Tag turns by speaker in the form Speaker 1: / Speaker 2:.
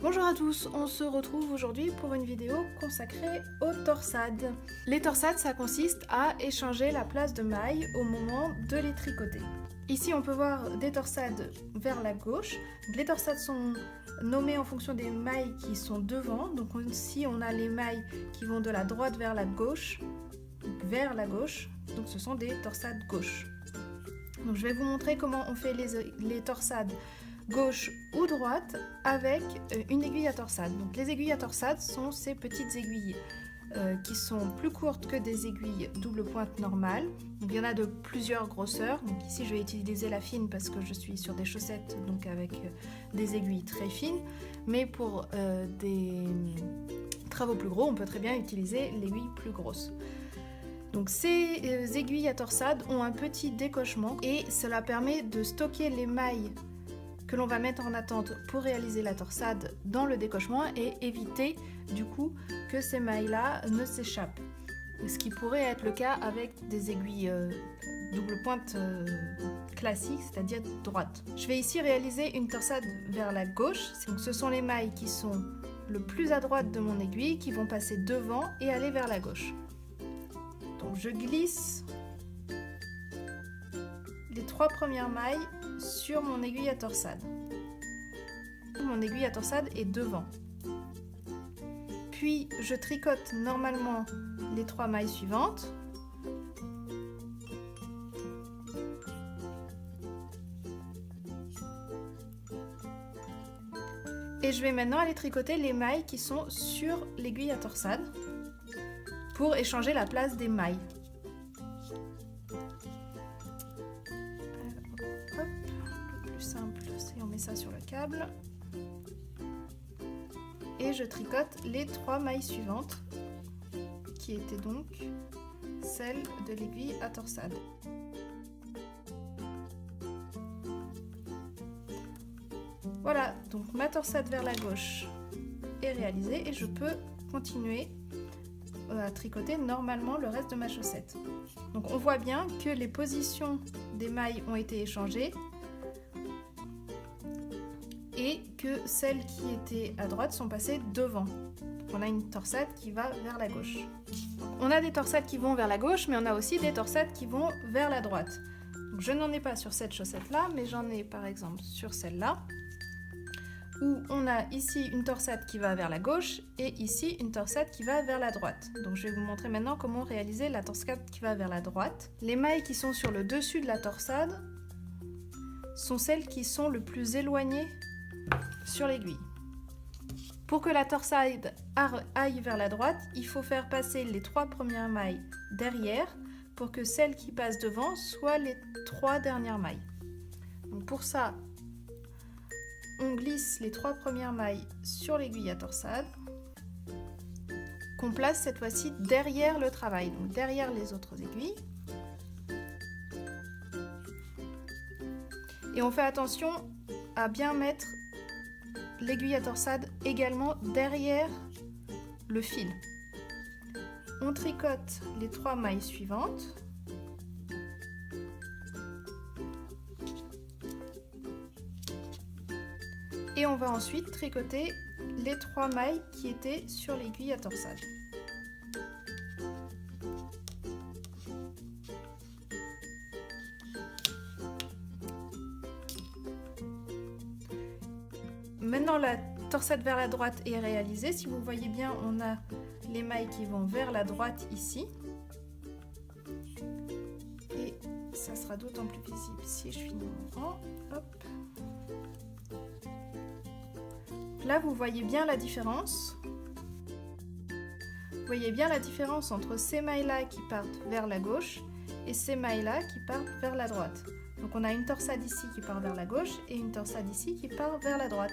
Speaker 1: Bonjour à tous, on se retrouve aujourd'hui pour une vidéo consacrée aux torsades. Les torsades, ça consiste à échanger la place de mailles au moment de les tricoter. Ici, on peut voir des torsades vers la gauche. Les torsades sont nommées en fonction des mailles qui sont devant. Donc ici, on a les mailles qui vont de la droite vers la gauche, donc ce sont des torsades gauche. Donc je vais vous montrer comment on fait les torsades gauche ou droite avec une aiguille à torsade. Donc les aiguilles à torsade sont ces petites aiguilles qui sont plus courtes que des aiguilles double pointe normales. Donc, il y en a de plusieurs grosseurs. Donc ici je vais utiliser la fine parce que je suis sur des chaussettes, donc avec des aiguilles très fines. Mais pour des travaux plus gros, on peut très bien utiliser l'aiguille plus grosse. Donc ces aiguilles à torsade ont un petit décochement et cela permet de stocker les mailles que l'on va mettre en attente pour réaliser la torsade dans le décochement et éviter du coup que ces mailles-là ne s'échappent. Ce qui pourrait être le cas avec des aiguilles double pointe classiques, c'est-à-dire droite. Je vais ici réaliser une torsade vers la gauche. Donc ce sont les mailles qui sont le plus à droite de mon aiguille qui vont passer devant et aller vers la gauche. Donc je glisse les 3 premières mailles sur mon aiguille à torsade. Mon aiguille à torsade est devant. Puis je tricote normalement les 3 mailles suivantes. Et je vais maintenant aller tricoter les mailles qui sont sur l'aiguille à torsade pour échanger la place des mailles. Simple, c'est on met ça sur le câble et je tricote les 3 mailles suivantes qui étaient donc celles de l'aiguille à torsade. Voilà, donc ma torsade vers la gauche est réalisée et je peux continuer à tricoter normalement le reste de ma chaussette. Donc on voit bien que les positions des mailles ont été échangées et que celles qui étaient à droite sont passées devant. On a une torsade qui va vers la gauche. On a des torsades qui vont vers la gauche, mais on a aussi des torsades qui vont vers la droite. Donc je n'en ai pas sur cette chaussette-là, mais j'en ai par exemple sur celle-là, où on a ici une torsade qui va vers la gauche et ici une torsade qui va vers la droite. Donc je vais vous montrer maintenant comment réaliser la torsade qui va vers la droite. Les mailles qui sont sur le dessus de la torsade sont celles qui sont le plus éloignées sur l'aiguille. Pour que la torsade aille vers la droite, il faut faire passer les 3 premières mailles derrière pour que celles qui passent devant soient les 3 dernières mailles. Donc pour ça, on glisse les 3 premières mailles sur l'aiguille à torsade qu'on place cette fois-ci derrière le travail, donc derrière les autres aiguilles. Et on fait attention à bien mettre l'aiguille à torsade également derrière le fil. On tricote les 3 mailles suivantes. Et on va ensuite tricoter les 3 mailles qui étaient sur l'aiguille à torsade. Maintenant la torsade vers la droite est réalisée. Si vous voyez bien, on a les mailles qui vont vers la droite ici. Et ça sera d'autant plus visible si je finis mon rang. Hop. Là, vous voyez bien la différence. Vous voyez bien la différence entre ces mailles-là qui partent vers la gauche et ces mailles-là qui partent vers la droite. Donc on a une torsade ici qui part vers la gauche et une torsade ici qui part vers la droite.